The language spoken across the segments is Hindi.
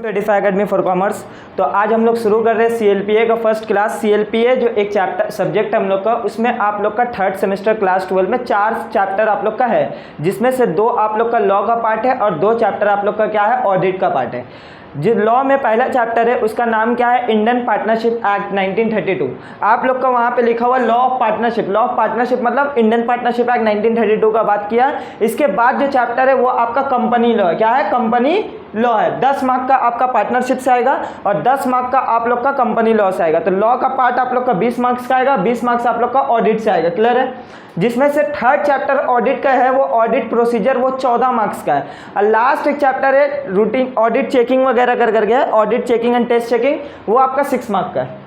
रेडिफाई अकेडमी फॉर कॉमर्स। तो आज हम लोग शुरू कर रहे हैं CLPA का फर्स्ट क्लास। CLPA जो एक चैप्टर सब्जेक्ट हम लोग का, उसमें आप लोग का थर्ड सेमेस्टर क्लास 12 में 4 चैप्टर आप लोग का है, जिसमें से 2 आप लोग का लॉ का पार्ट है और 2 चैप्टर आप लोग का क्या है, ऑडिट का पार्ट है। जो लॉ में पहला चैप्टर है उसका नाम क्या है, इंडियन पार्टनरशिप एक्ट 1932। आप लोग का वहाँ पे लिखा हुआ law of partnership. Law of partnership मतलब इंडियन पार्टनरशिप एक्ट 1932 का बात किया। इसके बाद जो चैप्टर है वो आपका कंपनी लॉ है। क्या है, कंपनी लॉ है। 10 मार्क का आपका पार्टनरशिप से आएगा और 10 मार्क का आप लोग का कंपनी लॉ से आएगा। तो लॉ का पार्ट आप लोग का 20 मार्क्स का आएगा, 20 मार्क्स आप लोग का ऑडिट से आएगा। क्लियर है। जिसमें से थर्ड चैप्टर ऑडिट का है, वो ऑडिट प्रोसीजर, वो 14 मार्क्स का है। और लास्ट एक चैप्टर है रूटीन ऑडिट चेकिंग वगैरह कर गया, audit checking and test checking, वो आपका 6 मार्क का है।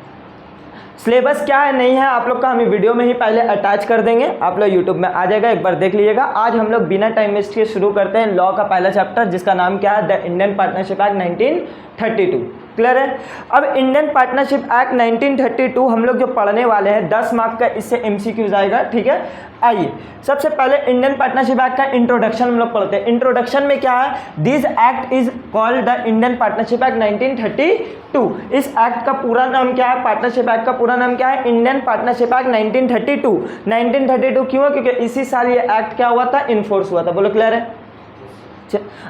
सिलेबस क्या है नहीं है आप लोग का हम वीडियो में ही पहले अटैच कर देंगे, आप लोग यूट्यूब में आ जाएगा, एक बार देख लीजिएगा। आज हम लोग बिना टाइम वेस्ट किए शुरू करते हैं लॉ का पहला चैप्टर, जिसका नाम क्या है, the Indian partnership act 1932। Clear है। अब इंडियन पार्टनरशिप एक्ट 1932 हम लोग जो पढ़ने वाले हैं, 10 मार्क का इससे MCQs आएगा। ठीक है, आइए सबसे पहले इंडियन पार्टनरशिप एक्ट का इंट्रोडक्शन हम लोग पढ़ते हैं। इंट्रोडक्शन में क्या है, this act is called the Indian partnership act 1932। इस एक्ट का पूरा नाम क्या है, पार्टनरशिप एक्ट का पूरा नाम क्या है, इंडियन पार्टनरशिप एक्ट 1932। 1932 क्यों, क्योंकि इसी साल ये एक्ट क्या हुआ था, इन्फोर्स हुआ था। बोलो क्लियर है।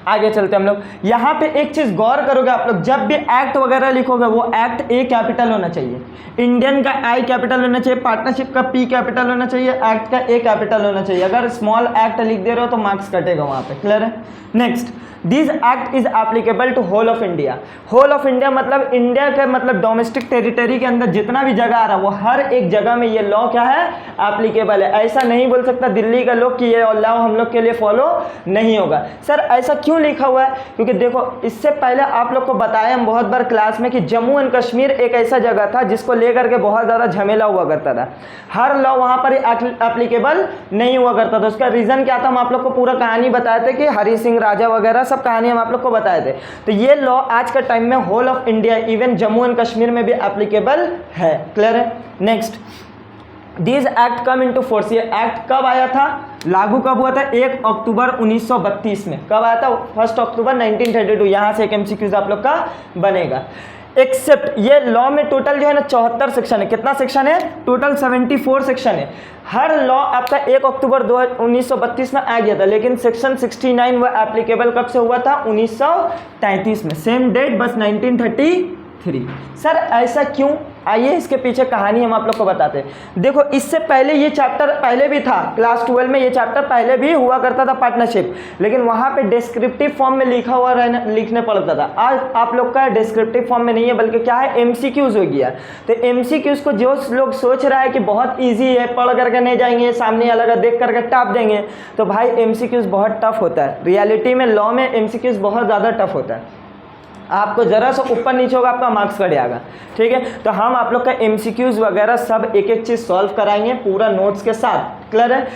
आगे चलते हम लोग। यहाँ पे एक चीज गौर करोगे आप लोग, जब भी एक्ट वगैरह लिखोगे वो एक्ट A कैपिटल होना चाहिए, इंडियन का I कैपिटल होना चाहिए, पार्टनरशिप का P कैपिटल होना चाहिए, एक्ट का A कैपिटल होना चाहिए। अगर स्मॉल एक्ट लिख दे रहे हो तो मार्क्स कटेगा वहां पे। क्लियर है। Next, this act is applicable to whole of India. Whole of India मतलब इंडिया के मतलब डोमेस्टिक टेरिटरी के अंदर जितना भी जगह आ रहा है वो हर एक जगह में ये लॉ क्या है, एप्लीकेबल है। ऐसा नहीं बोल सकता दिल्ली का लोग कि ये लॉ हम लोग के लिए फॉलो नहीं होगा। सर ऐसा क्यों लिखा हुआ है, क्योंकि देखो इससे पहले आप लोग को बताया हम बहुत बार क्लास में कि जम्मू एंड कश्मीर एक ऐसा जगह था जिसको लेकर के बहुत ज़्यादा झमेला हुआ करता था। हर लॉ वहाँ पर एप्लीकेबल नहीं हुआ करता था। उसका रीज़न क्या था, हम आप लोग को पूरा कहानी बताए थे कि हरि सिंह राजा वगैरह सब कहानी हम आप लोग को बताए थे। तो ये लॉ आज का टाइम में whole of India, even Jammu and Kashmir में भी एप्लीकेबल है। क्लियर है। Next, this act come into force. ये एक्ट कब आया था, लागू कब हुआ था, 1 अक्टूबर 1932 में। कब आया था, 1 अक्टूबर 1932। यहाँ से एक MCQs आप लोग का बनेगा। एक्सेप्ट ये लॉ में टोटल जो है ना 74 सेक्शन है। कितना सेक्शन है, टोटल 74 सेक्शन है। हर लॉ आपका 1 अक्टूबर 1932 में आ गया था, लेकिन सेक्शन 69 वह एप्लीकेबल कब से हुआ था, 1933 में। सेम डेट बस 1933। सर ऐसा क्यों, आइए इसके पीछे कहानी हम आप लोग को बताते हैं। देखो इससे पहले ये चैप्टर पहले भी था, क्लास 12 में ये चैप्टर पहले भी हुआ करता था पार्टनरशिप, लेकिन वहाँ पे डिस्क्रिप्टिव फॉर्म में लिखा हुआ लिखने पड़ता था। आज आप लोग का डिस्क्रिप्टिव फॉर्म में नहीं है, बल्कि क्या है, MCQs हो गया। तो MCQs को जो लोग सोच रहा है कि बहुत ईजी है, पढ़ करके नहीं जाएंगे, सामने अलग देख करके टाप देंगे, तो भाई MCQs बहुत टफ होता है। रियलिटी में लॉ में MCQs बहुत ज़्यादा टफ होता है। आपको जरा सा ऊपर नीचे होगा आपका मार्क्स कट जाएगा। ठीक है, तो हम आप लोग का MCQs वगैरह सब एक एक चीज़ सॉल्व कराएंगे पूरा नोट्स के साथ। क्लियर है।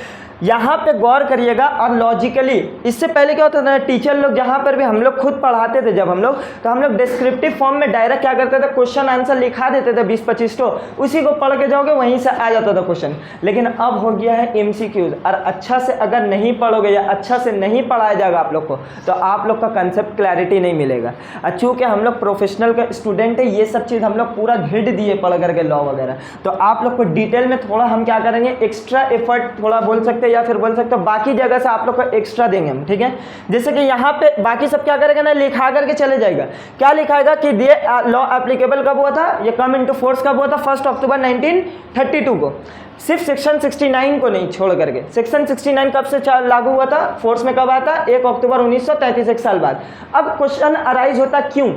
यहाँ पे गौर करिएगा और लॉजिकली, इससे पहले क्या होता था, टीचर लोग जहाँ पर भी हम लोग खुद पढ़ाते थे जब हम लोग, तो हम लोग डिस्क्रिप्टिव फॉर्म में डायरेक्ट क्या करते थे, क्वेश्चन आंसर लिखा देते थे 20-25 तो, उसी को पढ़ के जाओगे वहीं से आ जाता था क्वेश्चन। लेकिन अब हो गया है MCQs, और अच्छा से अगर नहीं पढ़ोगे या अच्छा से नहीं पढ़ाया जाएगा आप लोग को, तो आप लोग का कंसेप्ट क्लैरिटी नहीं मिलेगा। और चूँकि हम लोग प्रोफेशनल का स्टूडेंट है, ये सब चीज़ हम लोग पूरा घिट दिए पढ़ करके लॉ वगैरह, तो आप लोग को डिटेल में थोड़ा हम क्या करेंगे, एक्स्ट्रा एफर्ट थोड़ा बोल सकते या फिर बोल सकते हो बाकी जगह से आप लोग को एक्स्ट्रा देंगे हम। ठीक है, जैसे कि यहाँ पे बाकी सब क्या करेगा ना, लिखा करके चले जाएगा। क्या लिखाएगा कि ये लॉ एप्लीकेबल कब हुआ था, ये कम इनटू फोर्स कब हुआ था, 1 अक्टूबर 1932 को। सिर्फ सेक्शन 69 को नहीं छोड़ करके, सेक्शन 69 कब से लागू हुआ था, फोर्स में कब आया था, 1 अक्टूबर 1933, एक साल बाद। अब क्वेश्चन अराइज होता क्यों,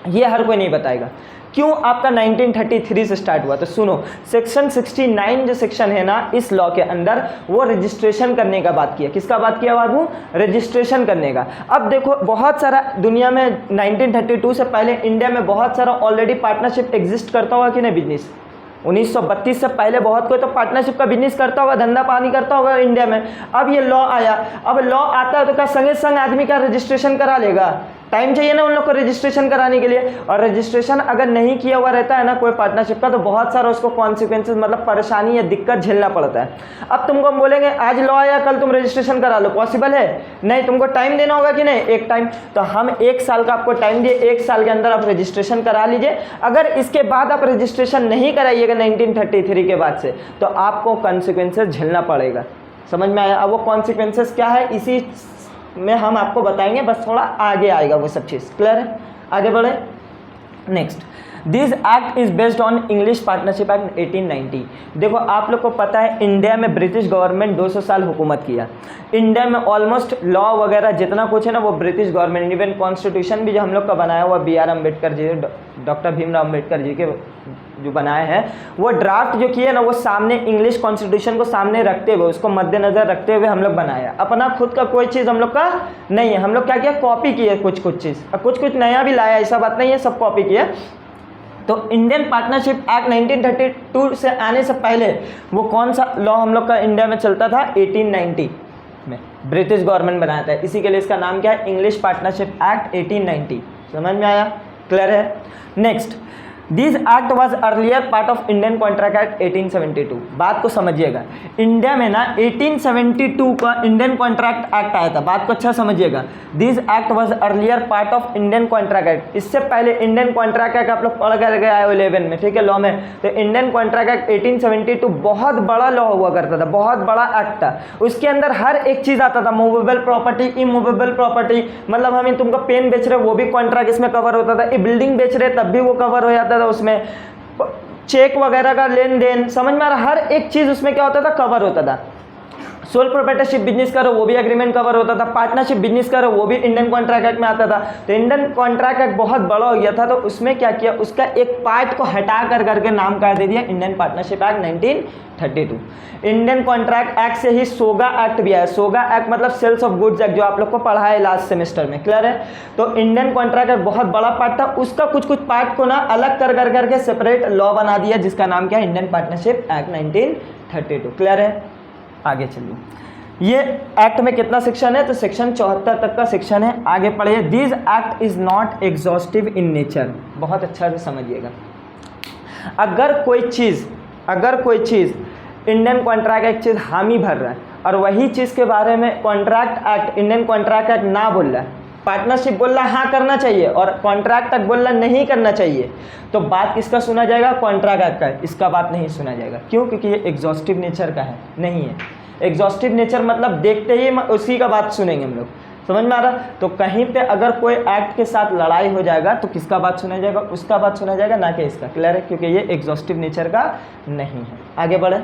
ये हर कोई नहीं बताएगा। क्यों आपका 1933 से स्टार्ट हुआ, तो सुनो, सेक्शन 69 जो सेक्शन है ना इस लॉ के अंदर, वो रजिस्ट्रेशन करने का बात किया। किसका बात किया बाबू, रजिस्ट्रेशन करने का। अब देखो बहुत सारा दुनिया में 1932 से पहले इंडिया में बहुत सारा ऑलरेडी पार्टनरशिप एग्जिस्ट करता हुआ कि नहीं, बिजनेस 1932 से पहले बहुत कोई तो पार्टनरशिप का बिजनेस करता होगा, धंधा पानी करता होगा इंडिया में। अब ये लॉ आया, अब लॉ आता है तो क्या संगे संग आदमी का रजिस्ट्रेशन करा लेगा, टाइम चाहिए ना उन लोग को रजिस्ट्रेशन कराने के लिए, और रजिस्ट्रेशन अगर नहीं किया हुआ रहता है ना कोई पार्टनरशिप का, तो बहुत सारा उसको कॉन्सिक्वेंसेस मतलब परेशानी या दिक्कत झेलना पड़ता है। अब तुमको हम बोलेंगे आज लो या कल तुम रजिस्ट्रेशन करा लो, पॉसिबल है नहीं, तुमको टाइम देना होगा कि नहीं, एक टाइम। तो हम 1 साल का आपको टाइम दिए, 1 साल के अंदर आप रजिस्ट्रेशन करा लीजिए। अगर इसके बाद आप रजिस्ट्रेशन नहीं कराइएगा 1933 के बाद से, तो आपको कॉन्सिक्वेंसेस झेलना पड़ेगा। समझ में आया? अब वो कॉन्सिक्वेंसेस क्या है इसी में हम आपको बताएंगे, बस थोड़ा आगे आएगा वो सब चीज़। क्लियर है? आगे बढ़े। Next, this act is based on English partnership act 1890। देखो आप लोग को पता है इंडिया में ब्रिटिश गवर्नमेंट 200 साल हुकूमत किया। इंडिया में ऑलमोस्ट लॉ वगैरह जितना कुछ है ना वो ब्रिटिश गवर्नमेंट, इवन कॉन्स्टिट्यूशन भी जो हम लोग का बनाया हुआ BR अम्बेडकर जी, डॉक्टर भीमराव अम्बेडकर जी के जो बनाए हैं, वो ड्राफ्ट जो किए ना वो सामने इंग्लिश कॉन्स्टिट्यूशन को सामने रखते हुए, उसको मद्देनजर रखते हुए हम लोग बनाया। अपना खुद का कोई चीज़ हम लोग का नहीं है। हम लोग क्या किया, कॉपी किए कुछ चीज़, कुछ नया भी लाया, ऐसा बात नहीं है, सब कॉपी किया। तो इंडियन पार्टनरशिप एक्ट 1932 से आने से पहले वो कौन सा लॉ हम लोग का इंडिया में चलता था, 1890 में ब्रिटिश गवर्नमेंट बनाया था। इसी के लिए इसका नाम क्या है, इंग्लिश पार्टनरशिप एक्ट 1890। समझ में आया? क्लियर है? Next, this act was earlier part of Indian contract act 1872। बात को समझिएगा, इंडिया में ना 1872 का इंडियन कॉन्ट्रैक्ट एक्ट आया था। बात को अच्छा समझिएगा, this act was earlier part of Indian contract act. इससे पहले इंडियन कॉन्ट्रैक्ट एक्ट आप लोग पढ़ कर गए आए 11 में, ठीक है, लॉ में। तो इंडियन कॉन्ट्रैक्ट एक्ट 1872 बहुत बड़ा लॉ हुआ करता था, बहुत बड़ा एक्ट था। उसके अंदर हर एक चीज़ आता था, मूवेबल प्रॉपर्टी, इमूवेबल प्रॉपर्टी, मतलब हम तुमको पेन बेच रहे वो भी कॉन्ट्रैक्ट इसमें कवर होता था, बिल्डिंग बेच रहे तब भी वो कवर हो जाता था, उसमें चेक वगैरह का लेन देन, समझ में आ रहा, हर एक चीज उसमें क्या होता था, कवर होता था। सोल प्रोप्राइटरशिप बिजनेस करो वो भी एग्रीमेंट कवर होता था, पार्टनरशिप बिजनेस करो वो भी इंडियन कॉन्ट्रैक्ट एक्ट में आता था। तो इंडियन कॉन्ट्रैक्ट एक्ट बहुत बड़ा हो गया था, तो उसमें क्या किया, उसका एक पार्ट को हटा कर करके नाम कर दे दिया Indian partnership act 1932। Indian contract act से ही सोगा एक्ट भी आया। सोगा एक्ट मतलब सेल्स ऑफ गुड्स एक्ट, जो आप लोग को पढ़ा है लास्ट सेमेस्टर में। क्लियर है? तो इंडियन कॉन्ट्रैक्ट एक्ट बहुत बड़ा पार्ट था, उसका कुछ पार्ट को ना अलग कर करके सेपरेट लॉ बना दिया, जिसका नाम क्या है, इंडियन पार्टनरशिप एक्ट 1932। क्लियर है? आगे चलिए। ये एक्ट में कितना सेक्शन है, तो सेक्शन 74 तक का सेक्शन है। आगे पढ़िए। This act is not exhaustive in nature. बहुत अच्छा से समझिएगा, अगर कोई चीज़ इंडियन कॉन्ट्रैक्ट एक्ट चीज़ हामी भर रहा है और वही चीज़ के बारे में contract act, Indian contract act ना बोल रहा है, पार्टनरशिप बोल रहा हाँ करना चाहिए और कॉन्ट्रैक्ट एक्ट बोल रहा नहीं करना चाहिए, तो बात किसका सुना जाएगा, कॉन्ट्रैक्ट एक्ट का। इसका बात नहीं सुना जाएगा। क्यों? क्योंकि ये एग्जॉस्टिव नेचर का है, नहीं है। एग्जॉस्टिव नेचर मतलब देखते ही उसी का बात सुनेंगे हम लोग। समझ में आ रहा? तो कहीं पे अगर कोई एक्ट के साथ लड़ाई हो जाएगा तो किसका बात सुना जाएगा, उसका बात सुना जाएगा, ना कि इसका। क्लियर है? क्योंकि ये एग्जॉस्टिव नेचर का नहीं है। आगे बढ़े।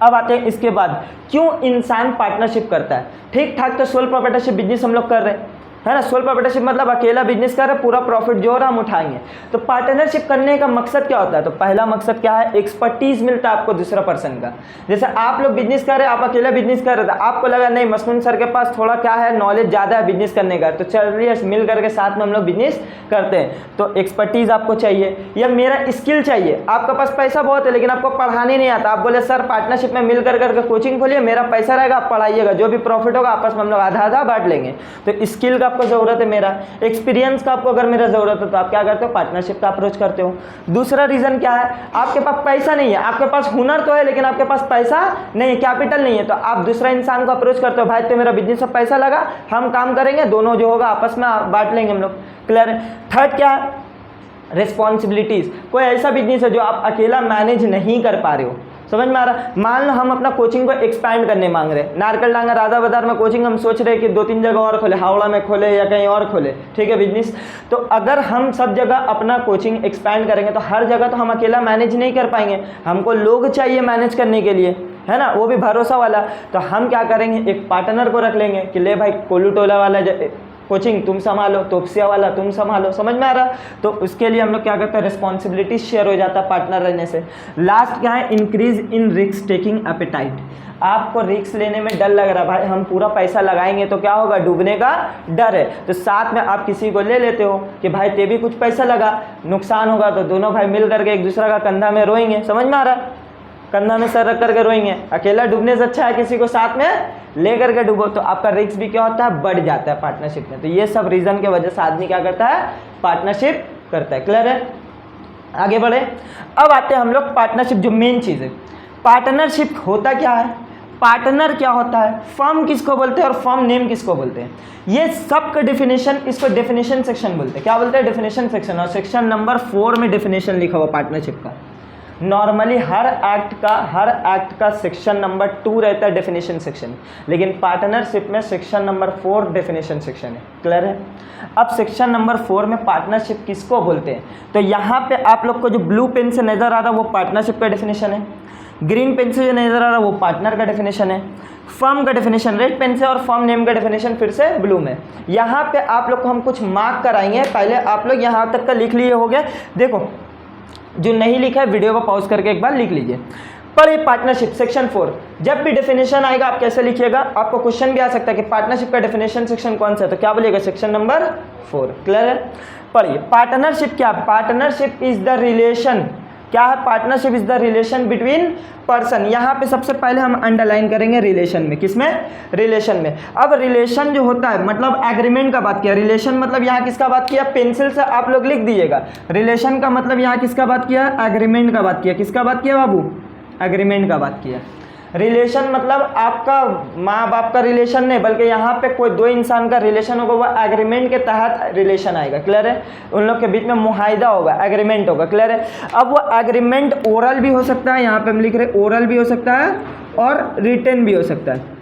अब आते हैं इसके बाद, क्यों इंसान पार्टनरशिप करता है। ठीक ठाक तो सोल प्रोप्राइटरशिप बिजनेस हम लोग कर रहे हैं, है ना। सोल प्रोप्राइटरशिप मतलब अकेला बिजनेस कर रहे, पूरा प्रॉफिट जो हो रहा हम उठाएंगे। तो पार्टनरशिप करने का मकसद क्या होता है, तो पहला मकसद क्या है, एक्सपर्टीज मिलता है आपको दूसरा पर्सन का। जैसे आप लोग बिजनेस कर रहे हैं, आप अकेला बिजनेस कर रहे थे, आपको लगा नहीं मसनून सर के पास थोड़ा क्या है, नॉलेज ज़्यादा है बिजनेस करने का, तो चलिए मिल करके साथ में हम लोग बिजनेस करते हैं। तो एक्सपर्टीज आपको चाहिए, या मेरा स्किल चाहिए। आपके पास पैसा बहुत है लेकिन आपको पढ़ाने नहीं आता, आप बोले सर पार्टनरशिप में मिल करके कोचिंग खोलिए, मेरा पैसा रहेगा, आप पढ़ाइएगा, जो भी प्रॉफिट होगा आपस में हम लोग आधा आधा बांट लेंगे। तो स्किल का आपको ज़रूरत है, मेरा एक्सपीरियंस का आपको अगर मेरा ज़रूरत है, तो आप क्या करते हो, पार्टनरशिप का अप्रोच करते हो। दूसरा रीज़न क्या है, आपके पास पैसा नहीं है, आपके पास हुनर तो है लेकिन आपके पास पैसा नहीं, कैपिटल नहीं है, तो आप दूसरा इंसान को अप्रोच करते हो, भाई तो मेरा बिजनेस में पैसा लगा, हम काम करेंगे, दोनों जो होगा आपस में बांट लेंगे हम लोग। क्लियर है? थर्ड क्या है, रिस्पॉन्सिबिलिटीज़। कोई ऐसा बिजनेस है जो आप अकेला मैनेज नहीं कर पा रहे हो। समझ में आ रहा? मान लो हम अपना कोचिंग को एक्सपैंड करने मांग रहे हैं, नारकल डांगा राधा बाजार में कोचिंग हम सोच रहे हैं कि 2-3 जगह और खोले, हावड़ा में खोले या कहीं और खोले, ठीक है बिजनेस। तो अगर हम सब जगह अपना कोचिंग एक्सपैंड करेंगे तो हर जगह तो हम अकेला मैनेज नहीं कर पाएंगे, हमको लोग चाहिए मैनेज करने के लिए, है ना, वो भी भरोसा वाला। तो हम क्या करेंगे, एक पार्टनर को रख लेंगे कि ले भाई कोल्लू टोला वाला कोचिंग तुम संभालो, तोपसिया वाला तुम संभालो। समझ में आ रहा? तो उसके लिए हम लोग क्या करते हैं, रिस्पॉन्सिबिलिटी शेयर हो जाता है पार्टनर रहने से। लास्ट क्या है, increase in risk taking appetite. आपको रिस्क लेने में डर लग रहा है, भाई हम पूरा पैसा लगाएंगे तो क्या होगा, डूबने का डर है, तो साथ में आप किसी को ले लेते हो कि भाई ते भी कुछ पैसा लगा, नुकसान होगा तो दोनों भाई मिल करके एक दूसरा का कंधा में रोएंगे। समझ में आ रहा? कंधा में सर रख करके रोएंगे। अकेला डूबने से अच्छा है किसी को साथ में ले करके डूबो, तो आपका रिस्क भी क्या होता है, बढ़ जाता है पार्टनरशिप में। तो ये सब रीज़न की वजह से आदमी क्या करता है, पार्टनरशिप करता है। क्लियर है, आगे बढ़े। अब आते हैं हम लोग पार्टनरशिप, जो मेन चीज़ है। पार्टनरशिप होता क्या है, पार्टनर क्या होता है, फर्म किसको बोलते हैं और फर्म नेम किसको बोलते हैं, ये सब का डेफिनेशन, इसको डेफिनेशन सेक्शन बोलते हैं। क्या बोलते हैं, डेफिनेशन सेक्शन। और सेक्शन नंबर 4 में डेफिनेशन लिखा हुआ पार्टनरशिप का। नॉर्मली हर एक्ट का सेक्शन नंबर 2 रहता है डेफिनेशन सेक्शन, लेकिन पार्टनरशिप में सेक्शन नंबर 4 डेफिनेशन सेक्शन है। क्लियर है। अब सेक्शन नंबर 4 में पार्टनरशिप किसको बोलते हैं, तो यहाँ पे आप लोग को जो ब्लू पेन से नज़र आ रहा है वो पार्टनरशिप का डेफिनेशन है, ग्रीन पेन से जो नज़र आ रहा है वो पार्टनर का डेफिनेशन है, फर्म का डेफिनेशन रेड पेन से, और फर्म नेम का डेफिनेशन फिर से ब्लू में। यहाँ पे आप लोग को हम कुछ मार्क कराएंगे, पहले आप लोग यहाँ तक का लिख लिए होगे। देखो जो नहीं लिखा है वीडियो को पॉज करके एक बार लिख लीजिए। पढ़िए पार्टनरशिप सेक्शन 4। जब भी डेफिनेशन आएगा आप कैसे लिखिएगा, आपको क्वेश्चन भी आ सकता है कि पार्टनरशिप का डेफिनेशन सेक्शन कौन सा है, तो क्या बोलिएगा, सेक्शन नंबर 4। क्लियर है। पढ़िए पार्टनरशिप क्या, पार्टनरशिप इज द रिलेशन, क्या है, partnership is the relation between person. यहाँ पे सबसे पहले हम अंडरलाइन करेंगे रिलेशन में, किसमें, रिलेशन में। अब रिलेशन जो होता है मतलब एग्रीमेंट का बात किया, रिलेशन मतलब यहाँ किसका बात किया, पेंसिल से आप लोग लिख दीजिएगा। रिलेशन का मतलब यहाँ किसका बात किया, एग्रीमेंट का बात किया। किसका बात किया बाबू, एग्रीमेंट का बात किया। रिलेशन मतलब आपका माँ बाप का रिलेशन नहीं, बल्कि यहाँ पे कोई दो इंसान का रिलेशन होगा, वो एग्रीमेंट के तहत रिलेशन आएगा। क्लियर है, उन लोग के बीच में मुआहिदा होगा, एग्रीमेंट होगा। क्लियर है। अब वो एग्रीमेंट ओरल भी हो सकता है, यहाँ पे हम लिख रहे ओरल भी हो सकता है और रिटन भी हो सकता है।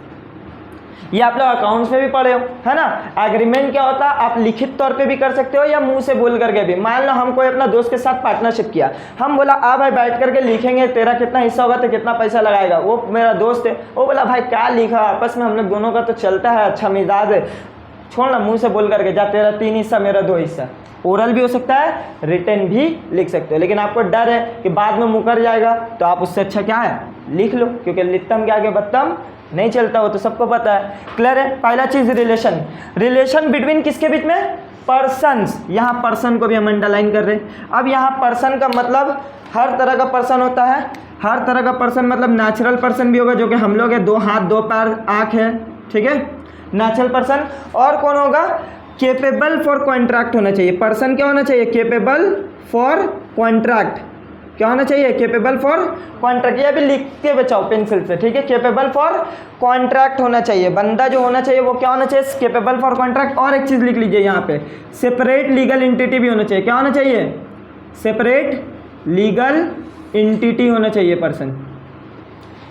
ये आप लोग अकाउंट्स में भी पढ़े हो, है ना। एग्रीमेंट क्या होता है, आप लिखित तौर पे भी कर सकते हो या मुंह से बोल करके भी। मान लो हम कोई अपना दोस्त के साथ पार्टनरशिप किया, हम बोला आ भाई बैठ करके लिखेंगे, तेरा कितना हिस्सा होगा तो कितना पैसा लगाएगा। वो मेरा दोस्त है, वो बोला भाई क्या लिखा, आपस में हम लोग दोनों का तो चलता है, अच्छा मिजाज है, छोड़ ना, मुँह से बोल करके जा, तेरा 3 हिस्सा मेरा 2 हिस्सा। ओरल भी हो सकता है, रिटन भी लिख सकते हो। लेकिन आपको डर है कि बाद में मुकर जाएगा, तो आप उससे अच्छा क्या है, लिख लो, क्योंकि लिखतम के आगे बत्तम नहीं चलता, हो तो सबको पता है। क्लियर है। पहला चीज़ रिलेशन, रिलेशन बिटवीन किसके बीच में, पर्सन्स। यहाँ पर्सन को भी हम अंडरलाइन कर रहे हैं। अब यहाँ पर्सन का मतलब हर तरह का पर्सन होता है, हर तरह का पर्सन मतलब नेचुरल पर्सन भी होगा, जो कि हम लोग है, 2 हाथ 2 पैर आँख है, ठीक है, नेचुरल पर्सन। और कौन होगा, केपेबल फॉर कॉन्ट्रैक्ट होना चाहिए। पर्सन क्या होना चाहिए, केपेबल फॉर कॉन्ट्रैक्ट। क्या होना चाहिए, केपेबल फॉर कॉन्ट्रैक्ट। ये भी लिख के बचाओ पेंसिल से, ठीक है, केपेबल फॉर कॉन्ट्रैक्ट होना चाहिए। बंदा जो होना चाहिए वो क्या होना चाहिए, केपेबल फॉर कॉन्ट्रैक्ट। और एक चीज़ लिख लीजिए यहाँ पे, सेपरेट लीगल एंटिटी भी होना चाहिए। क्या होना चाहिए, सेपरेट लीगल एंटिटी होना चाहिए पर्सन।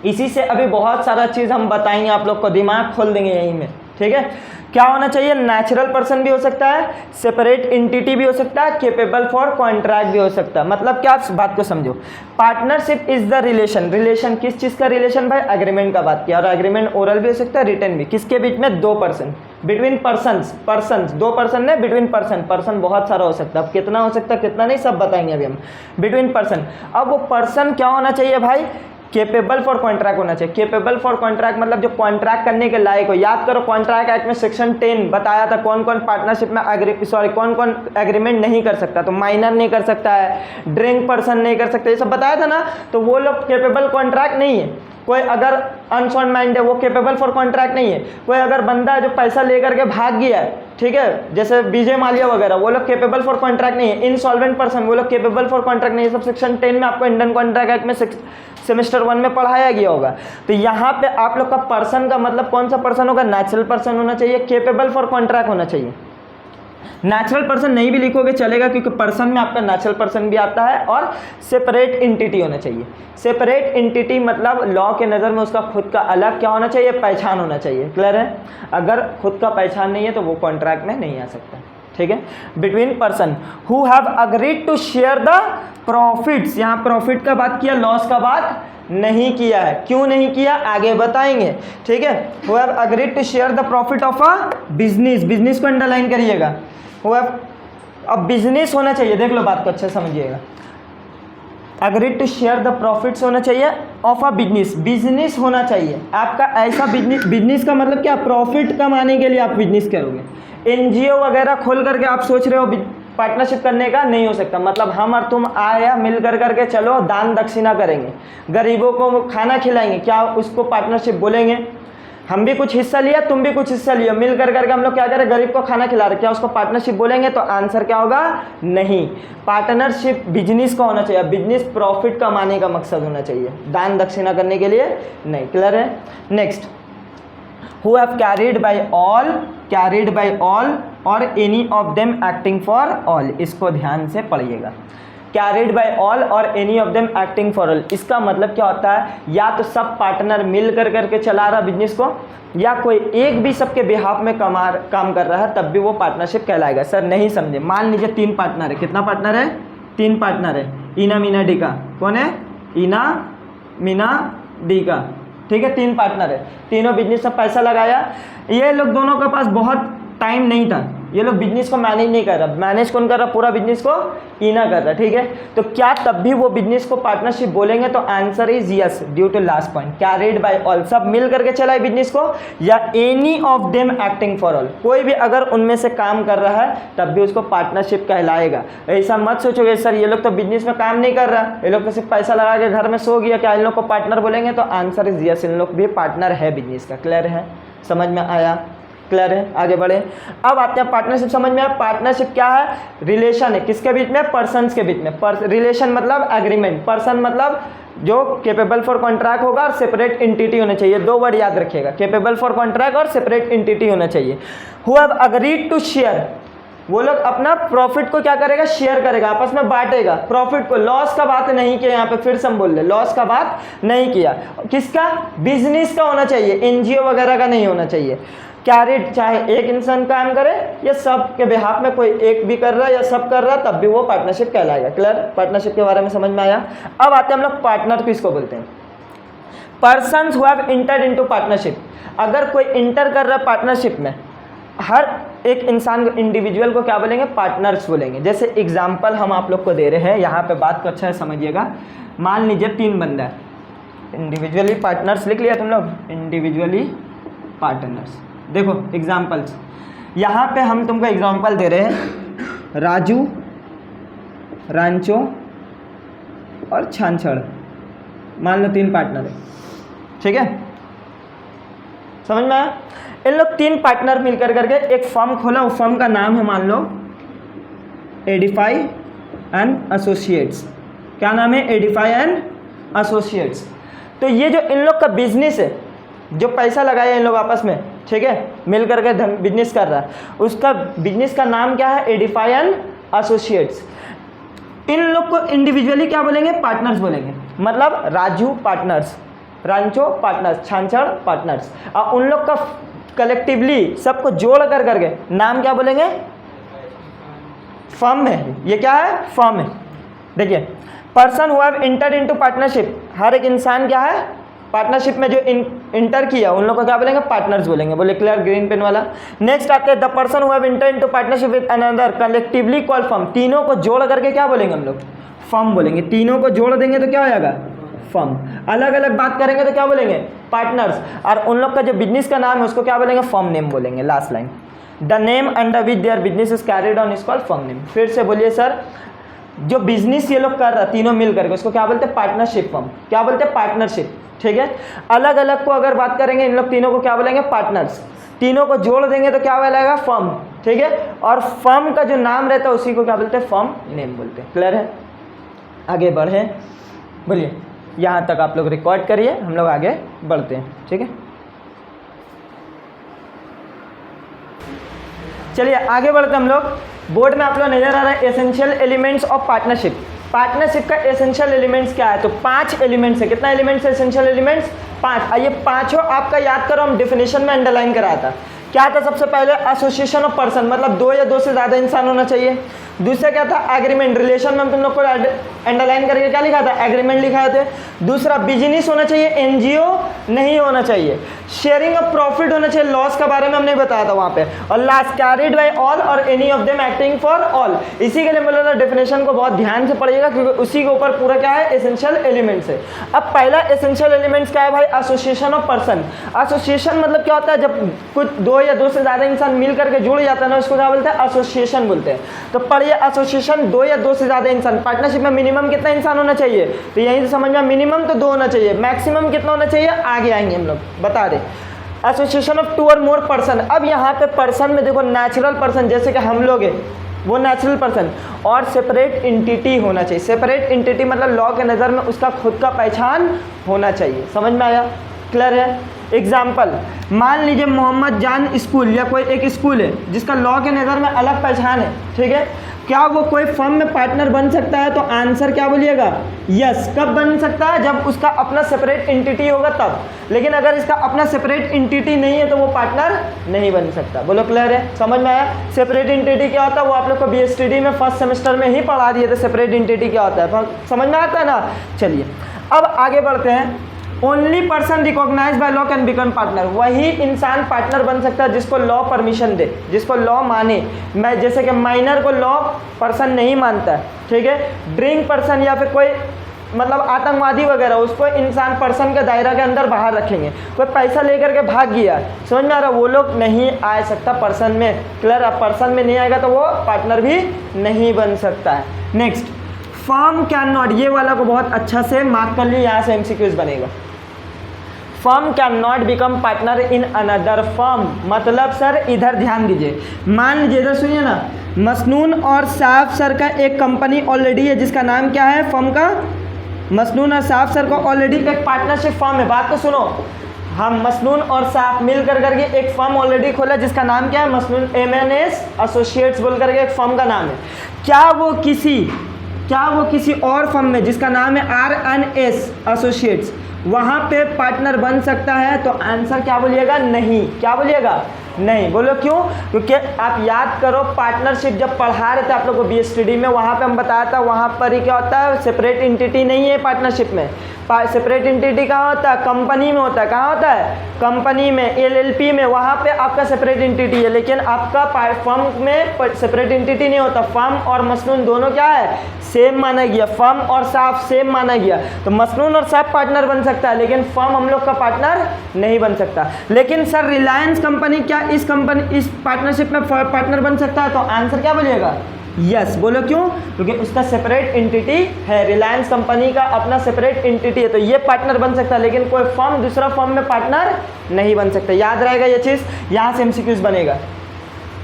इसी से अभी बहुत सारा चीज़ हम बताएंगे, आप लोग को दिमाग खोल देंगे यहीं में, ठीक है। क्या होना चाहिए, नेचुरल पर्सन भी हो सकता है, सेपरेट एंटिटी भी हो सकता है, केपेबल फॉर कॉन्ट्रैक्ट भी हो सकता है। मतलब क्या, बात को समझो। Partnership is the relation, relation किस चीज़ का रिलेशन भाई, एग्रीमेंट का बात किया। और एग्रीमेंट ओरल भी हो सकता है, रिटन भी। किसके बीच में, 2 person, between persons, persons 2 person ने, बिटवीन पर्सन, पर्सन बहुत सारा हो सकता है, अब कितना हो सकता है कितना नहीं सब बताएंगे अभी हम। बिटवीन पर्सन, अब वो पर्सन क्या होना चाहिए भाई, केपेबल फॉर कॉन्ट्रैक्ट होना चाहिए। केपेबल फॉर कॉन्ट्रैक्ट मतलब जो कॉन्ट्रैक्ट करने के लायक हो। याद करो कॉन्ट्रैक्ट एक्ट में सेक्शन 10 बताया था कौन कौन पार्टनरशिप में कौन कौन एग्रीमेंट नहीं कर सकता। तो माइनर नहीं कर सकता है, ड्रिंक पर्सन नहीं कर सकता, ये सब बताया था ना। तो वो लोग केपेबल कॉन्ट्रैक्ट नहीं है। कोई अगर अनसाउंड माइंड है वो केपेबल फॉर कॉन्ट्रैक्ट नहीं है। कोई अगर बंदा जो पैसा लेकर के भाग गया है, ठीक है, जैसे विजय माल्या वगैरह, वो लोग केपेबल फॉर कॉन्ट्रैक्ट नहीं है। इनसॉल्वेंट पर्सन, वो लोग केपेबल फॉर कॉन्ट्रैक्ट नहीं है। सब सेक्शन 10 में आपको इंडियन कॉन्ट्रैक्ट एक्ट में सेमेस्टर 1 में पढ़ाया गया होगा। तो यहाँ पे आप लोग का पर्सन का मतलब कौन सा पर्सन होगा, नेचुरल पर्सन होना चाहिए, केपेबल फॉर कॉन्ट्रैक्ट होना चाहिए। नेचुरल पर्सन नहीं भी लिखोगे चलेगा, क्योंकि पर्सन में आपका नेचुरल पर्सन भी आता है। और सेपरेट एंटिटी होना चाहिए। सेपरेट एंटिटी मतलब लॉ के नज़र में उसका खुद का अलग क्या होना चाहिए, पहचान होना चाहिए। क्लियर है। अगर खुद का पहचान नहीं है तो वो कॉन्ट्रैक्ट में नहीं आ सकता, ठीक है। Between person who have agreed to share the profits, यहाँ प्रॉफिट का बात किया, लॉस का बात नहीं किया है। क्यों नहीं किया आगे बताएंगे, ठीक है। Who have agreed to share the profit of a business, business को अंडरलाइन करिएगा। हु हैव, अब बिजनेस होना चाहिए, देख लो बात को अच्छे समझिएगा। Agreed to share the profits होना चाहिए ऑफ अ बिजनेस, बिजनेस होना चाहिए आपका ऐसा बिजनेस। बिजनेस का मतलब क्या, प्रॉफिट कमाने के लिए आप बिजनेस करोगे। एनजीओ वगैरह खोल करके आप सोच रहे हो पार्टनरशिप करने का नहीं हो सकता। मतलब हम और तुम आया मिल करके चलो दान दक्षिणा करेंगे, गरीबों को खाना खिलाएंगे, क्या उसको पार्टनरशिप बोलेंगे? हम भी कुछ हिस्सा लिया, तुम भी कुछ हिस्सा लिया, मिल करके हम लोग क्या करें, गरीब को खाना खिला रहे, क्या उसको पार्टनरशिप बोलेंगे? तो आंसर क्या होगा? नहीं। पार्टनरशिप बिजनेस का होना चाहिए, बिजनेस प्रॉफिट कमाने का मकसद होना चाहिए, दान दक्षिणा करने के लिए नहीं। क्लियर है? Next, who have carried by all और any of them acting for all, इसको ध्यान से पढ़िएगा। कैरिड बाय ऑल और any of them acting for all, इसका मतलब क्या होता है? या तो सब पार्टनर मिल करके चला रहा बिजनेस को, या कोई एक भी सबके बिहाफ में काम कर रहा है, तब भी वो पार्टनरशिप कहलाएगा। सर नहीं समझे, मान लीजिए 3 पार्टनर है। कितना पार्टनर है? 3 पार्टनर है। इना मीना डी का कौन है? इना मीना डी का, ठीक है, 3 पार्टनर है, तीनों बिजनेस में पैसा लगाया। ये लोग दोनों के पास बहुत टाइम नहीं था, ये लोग बिजनेस को मैनेज नहीं कर रहा। मैनेज कौन कर रहा? पूरा बिजनेस को ईना कर रहा, ठीक है। तो क्या तब भी वो बिजनेस को पार्टनरशिप बोलेंगे? तो answer is yes, due to last point, carried by all, सब मिल करके चलाए बिजनेस को, या any of them acting for all, कोई भी अगर उनमें से काम कर रहा है तब भी उसको पार्टनरशिप कहलाएगा। ऐसा मत सोचोगे सर ये लोग तो बिजनेस में काम नहीं कर रहा, ये लोग तो सिर्फ पैसा लगा के घर में सो गया, क्या इन लोग को पार्टनर बोलेंगे? तो आंसर इज यस, इन लोग भी पार्टनर है बिजनेस का। क्लियर है? समझ में आया? क्लियर है? आगे बढ़े। अब आते हैं पार्टनरशिप, समझ में आया? पार्टनरशिप क्या है? रिलेशन है, किसके बीच में? पर्सन्स के बीच में। रिलेशन मतलब एग्रीमेंट, पर्सन मतलब जो केपेबल फॉर कॉन्ट्रैक्ट होगा और सेपरेट एंटिटी होना चाहिए। 2 वर्ड याद रखिएगा, केपेबल फॉर कॉन्ट्रैक्ट और सेपरेट एंटिटी होना चाहिए। Who have agreed to share, वो लोग अपना प्रॉफिट को क्या करेगा? शेयर करेगा, आपस में बांटेगा प्रॉफिट को। लॉस का बात नहीं किया यहाँ पे, फिर से हम बोल रहे, लॉस का बात नहीं किया। किसका? बिजनेस का होना चाहिए, एनजीओ वगैरह का नहीं होना चाहिए। कैरिड, चाहे एक इंसान काम करे या सब के बिहाफ में कोई एक भी कर रहा है या सब कर रहा है, तब भी वो पार्टनरशिप कहलाएगा। क्लियर? पार्टनरशिप के बारे में समझ में आया? अब आते हैं हम लोग पार्टनर किसको बोलते हैं? Persons who have entered into partnership, अगर कोई इंटर कर रहा है पार्टनरशिप में, हर एक इंसान को, इंडिविजुअल को क्या बोलेंगे? पार्टनर्स बोलेंगे। जैसे एग्जाम्पल हम आप लोग को दे रहे हैं, यहाँ पे बात को अच्छा है समझिएगा। मान लीजिए 3 बंदा है, इंडिविजुअली पार्टनर्स लिख लिया तुम लोग, इंडिविजुअली पार्टनर्स। देखो एग्जाम्पल्स, यहाँ पे हम तुमको एग्जाम्पल दे रहे हैं, राजू, रांचो और छाछड़, मान लो 3 पार्टनर है, ठीक है, समझ में आया? इन लोग 3 पार्टनर मिलकर करके एक फर्म खोला, उस फर्म का नाम है मान लो एडिफाई एंड एसोसिएट्स। क्या नाम है? Edify and associates. तो ये जो इन लोग का बिजनेस है, जो पैसा लगाया इन लोग आपस में, ठीक है, मिल करके बिजनेस कर रहा है, उसका बिजनेस का नाम क्या है? Edify and associates. इन लोग को इंडिविजुअली क्या बोलेंगे? पार्टनर्स बोलेंगे। मतलब राजू पार्टनर्स, रांचो पार्टनर्स, छाछड़ पार्टनर्स, और उन लोग का कलेक्टिवली सबको जोड़ करके नाम क्या बोलेंगे? फर्म है। ये क्या है? फर्म है। देखिए, person who have entered into partnership, हर एक इंसान क्या है? पार्टनरशिप में जो इंटर किया, उन लोग को क्या बोलेंगे? पार्टनर्स बोलेंगे। बोले क्लियर? ग्रीन पेन वाला। नेक्स्ट आते हैं the person who have entered into partnership with another collectively called firm. तीनों को जोड़ करके क्या बोलेंगे हम लोग? फर्म बोलेंगे। तीनों को जोड़ देंगे तो क्या हो जाएगा? फर्म। अलग अलग बात करेंगे तो क्या बोलेंगे? पार्टनर्स। और उन लोग का जो बिजनेस का नाम है उसको क्या बोलेंगे? फर्म नेम बोलेंगे। Last line, the name under which their business is carried on is called firm name. फिर से बोलिए सर, जो बिजनेस ये लोग कर रहा है तीनों मिल करके, उसको क्या बोलते हैं? Partnership firm. क्या बोलते हैं? पार्टनरशिप, ठीक है। अलग अलग को अगर बात करेंगे, इन लोग तीनों को क्या बोलेंगे? पार्टनर्स। तीनों को जोड़ देंगे तो क्या बोलेगा? फर्म, ठीक है। और फर्म का जो नाम रहता है उसी को क्या बोलते हैं? फर्म नेम बोलते हैं। क्लियर है? आगे बढ़े, बोलिए। यहाँ तक आप लोग रिकॉर्ड करिए, हम लोग आगे बढ़ते हैं, ठीक है। चलिए आगे बढ़ते हम लोग। बोर्ड में आप लोग नजर आ रहा है essential elements of partnership. Partnership का एसेंशियल एलिमेंट्स क्या है? तो 5 एलिमेंट्स है। कितना एलिमेंट्स है एसेंशियल एलिमेंट्स? 5। आइए पांचों आपका याद करो, हम डेफिनेशन में अंडरलाइन कराया था। क्या था? सबसे पहले एसोसिएशन ऑफ पर्सन, मतलब 2 या 2 से ज़्यादा इंसान होना चाहिए। दूसरा क्या था? एग्रीमेंट। रिलेशन में हम तुम लोग को अंडरलाइन करके क्या लिखा था? एग्रीमेंट लिखाए थे। दूसरा बिजनेस होना चाहिए, एनजीओ नहीं होना चाहिए। शेयरिंग ऑफ प्रॉफिट होना चाहिए, लॉस के बारे में हमने बताया था वहाँ पे। और लास्ट कैरिड बाय ऑल और any of them acting for all. इसी के लिए बोला था डेफिनेशन को बहुत ध्यान से पढ़िएगा, क्योंकि उसी के ऊपर पूरा क्या है? एसेंशियल एलिमेंट्स है। अब पहला एसेंशियल एलिमेंट्स क्या है भाई? Association of person. एसोसिएशन मतलब क्या होता है? जब कुछ 2 या 2 से ज़्यादा इंसान मिल करके जुड़ जाता है ना, उसको क्या बोलते हैं? एसोसिएशन बोलते हैं। तो पढ़िए ये एसोसिएशन 2 या 2 से ज़्यादा इंसान, पार्टनरशिप में मिनिमम कितना इंसान होना चाहिए, तो यहीं से समझ में मिनिमम तो 2 होना चाहिए, मैक्सिमम कितना होना चाहिए आगे आएंगे हम लोग बता रहे। एसोसिएशन ऑफ 2 और मोर पर्सन, अब यहाँ पे पर्सन में देखो नेचुरल पर्सन जैसे कि हम लोग हैं वो नेचुरल पर्सन, और सेपरेट इंटिटी होना चाहिए। सेपरेट इंटिटी मतलब लॉ के नज़र में उसका खुद का पहचान होना चाहिए। समझ में आया, क्लियर है। एग्जाम्पल, मान लीजिए मोहम्मद जान स्कूल या कोई एक स्कूल है जिसका लॉ के नज़र में अलग पहचान है, ठीक है, क्या वो कोई फर्म में पार्टनर बन सकता है, तो आंसर क्या बोलिएगा, यस। कब बन सकता है, जब उसका अपना सेपरेट इंटिटी होगा तब, लेकिन अगर इसका अपना सेपरेट इंटिटी नहीं है तो वो पार्टनर नहीं बन सकता। बोलो क्लियर है, समझ में आया। सेपरेट इंटिटी क्या होता है वो आप लोग को बीएसटीडी में फर्स्ट सेमेस्टर में ही पढ़ा दिए थे, सेपरेट इंटिटी क्या होता है, समझ में आता है ना। चलिए अब आगे बढ़ते हैं। Only person recognize by law can become partner, वही इंसान पार्टनर बन सकता है जिसको लॉ परमिशन दे, जिसको लॉ माने। मैं जैसे कि माइनर को लॉ पर्सन नहीं मानता है, ठीक है, ड्रिंक पर्सन या फिर कोई मतलब आतंकवादी वगैरह उसको इंसान पर्सन के दायरा के अंदर बाहर रखेंगे। कोई पैसा लेकर के भाग गया, समझ में आ रहा, वो लोग नहीं आ सकता पर्सन में, क्लियर। अब पर्सन में नहीं आएगा तो वो पार्टनर भी नहीं बन सकता है। नेक्स्ट, फर्म कैन नॉट, ये वाला को बहुत अच्छा से मार्क कर लिए, यहाँ से एमसीक्यूज बनेगा। Firm can not become partner in another firm, मतलब सर इधर ध्यान दीजिए, मान लीजिए इधर सुनिए ना, मसनून और साफ सर का एक कंपनी ऑलरेडी है जिसका नाम क्या है, फर्म का मसनून और साफ सर का ऑलरेडी एक पार्टनरशिप फर्म है। बात तो सुनो, हम मसनून और साफ मिल कर करके एक फर्म ऑलरेडी खोला जिसका नाम क्या है, मसनून एमएनएस एसोसिएट्स बोल करके एक फर्म का नाम है। क्या वो किसी और फर्म में जिसका नाम है आरएनएस एसोसिएट्स वहाँ पे पार्टनर बन सकता है, तो आंसर क्या बोलिएगा, नहीं। क्या बोलिएगा, नहीं। बोलो क्यों, क्योंकि आप याद करो पार्टनरशिप जब पढ़ा रहे थे आप लोग को बीएसटीडी में, वहाँ पे हम बताया था वहाँ पर ही क्या होता है, सेपरेट इंटिटी नहीं है पार्टनरशिप में। सेपरेट इंटिटी कहाँ होता है, कंपनी में होता है। कहाँ होता है, कंपनी में, एलएलपी में, वहाँ पे आपका सेपरेट इंटिटी है, लेकिन आपका फर्म में सेपरेट इंटिटी नहीं होता। फर्म और मसनून दोनों क्या है, सेम माना गया, फर्म और साफ सेम माना गया, तो मसनून और साफ पार्टनर बन सकता है, लेकिन फर्म हम लोग का पार्टनर नहीं बन सकता। लेकिन सर रिलायंस कंपनी क्या इस पार्टनरशिप में पार्टनर बन सकता है, तो आंसर क्या बोलिएगा, यस। बोलो क्यों, क्योंकि उसका सेपरेट इंटिटी है, रिलायंस कंपनी का अपना सेपरेट इंटिटी है, तो ये पार्टनर बन सकता है, लेकिन कोई फर्म दूसरा फर्म में पार्टनर नहीं बन सकता। याद रहेगा ये चीज़, यहाँ से एमसीक्यूज बनेगा।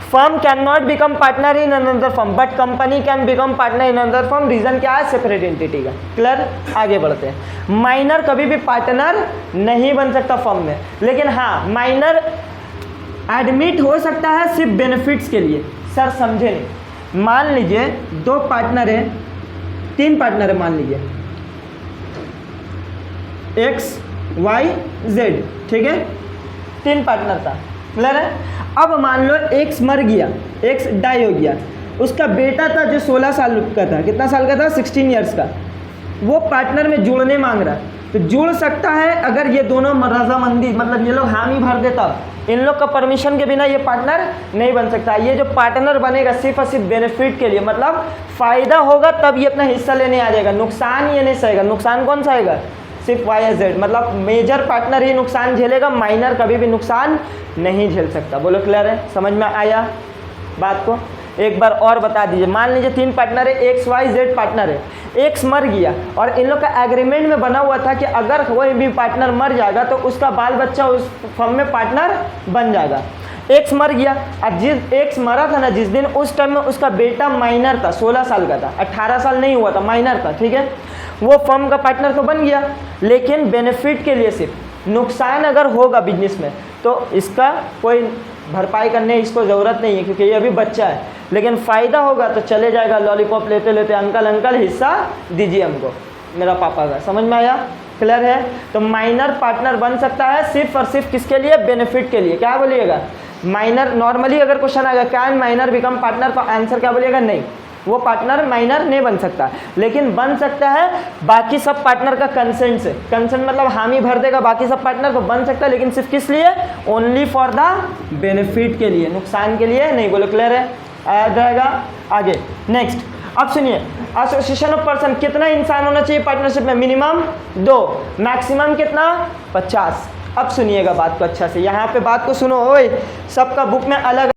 Firm can not become partner in another firm but company can become partner in another firm, reason क्या है, सेपरेट इंटिटी का। क्लियर, आगे बढ़ते हैं। माइनर कभी भी पार्टनर नहीं बन सकता फर्म में, लेकिन हाँ माइनर एडमिट हो सकता है सिर्फ बेनिफिट्स के लिए। सर समझे नहीं, मान लीजिए 2 पार्टनर है, 3 पार्टनर है, मान लीजिए एक्स वाई जेड, ठीक है, 3 पार्टनर था, क्लियर है। अब मान लो एक्स मर गया, एक्स डाई हो गया, उसका बेटा था जो 16 साल का था, कितना साल का था, 16 ईयर्स का, वो पार्टनर में जुड़ने मांग रहा है, तो जुड़ सकता है अगर ये दोनों रजामंदी, मतलब ये लोग हामी भर दे, तब इन लोग का परमिशन के बिना ये पार्टनर नहीं बन सकता। ये जो पार्टनर बनेगा सिर्फ और सिर्फ बेनिफिट के लिए, मतलब फ़ायदा होगा तब ये अपना हिस्सा लेने आ जाएगा, नुकसान ये नहीं सहेगा। नुकसान कौन सहेगा, सिर्फ वाई या जेड, मतलब मेजर पार्टनर ही नुकसान झेलेगा, माइनर कभी भी नुकसान नहीं झेल सकता। बोलो क्लियर है, समझ में आया बात को, एक बार और बता दीजिए। मान लीजिए 3 पार्टनर है, एक्स वाई जेड पार्टनर है, एक्स मर गया और इन लोग का एग्रीमेंट में बना हुआ था कि अगर कोई भी पार्टनर मर जाएगा तो उसका बाल बच्चा उस फर्म में पार्टनर बन जाएगा। एक्स मर गया, अब जिस एक्स मरा था ना जिस दिन, उस टाइम में उसका बेटा माइनर था, 16 साल का था, 18 साल नहीं हुआ था, माइनर था, ठीक है। वो फर्म का पार्टनर तो बन गया, लेकिन बेनिफिट के लिए सिर्फ, नुकसान अगर होगा बिजनेस में तो इसका कोई भरपाई करने इसको ज़रूरत नहीं है क्योंकि ये अभी बच्चा है, लेकिन फ़ायदा होगा तो चले जाएगा लॉलीपॉप लेते लेते, अंकल अंकल हिस्सा दीजिए हमको, मेरा पापा का। समझ में आया, क्लियर है। तो माइनर पार्टनर बन सकता है सिर्फ और सिर्फ किसके लिए, बेनिफिट के लिए। क्या बोलिएगा, माइनर, नॉर्मली अगर क्वेश्चन आएगा कैन माइनर बिकम पार्टनर, तो आंसर क्या बोलिएगा, नहीं, वो पार्टनर माइनर नहीं बन सकता, लेकिन बन सकता है बाकी सब पार्टनर का कंसेंट से। कंसेंट मतलब हामी भर देगा बाकी सब पार्टनर को, बन सकता है, लेकिन सिर्फ किस लिए, ओनली फॉर द बेनिफिट के लिए, नुकसान के लिए नहीं। बोलो क्लियर है, आ जाएगा आगे। नेक्स्ट, अब सुनिए, एसोसिएशन ऑफ पर्सन, कितना इंसान होना चाहिए पार्टनरशिप में, मिनिमम 2, मैक्सिमम कितना, 50। अब सुनिएगा बात को अच्छा से, यहाँ पे बात को सुनो, ओए सबका बुक में अलग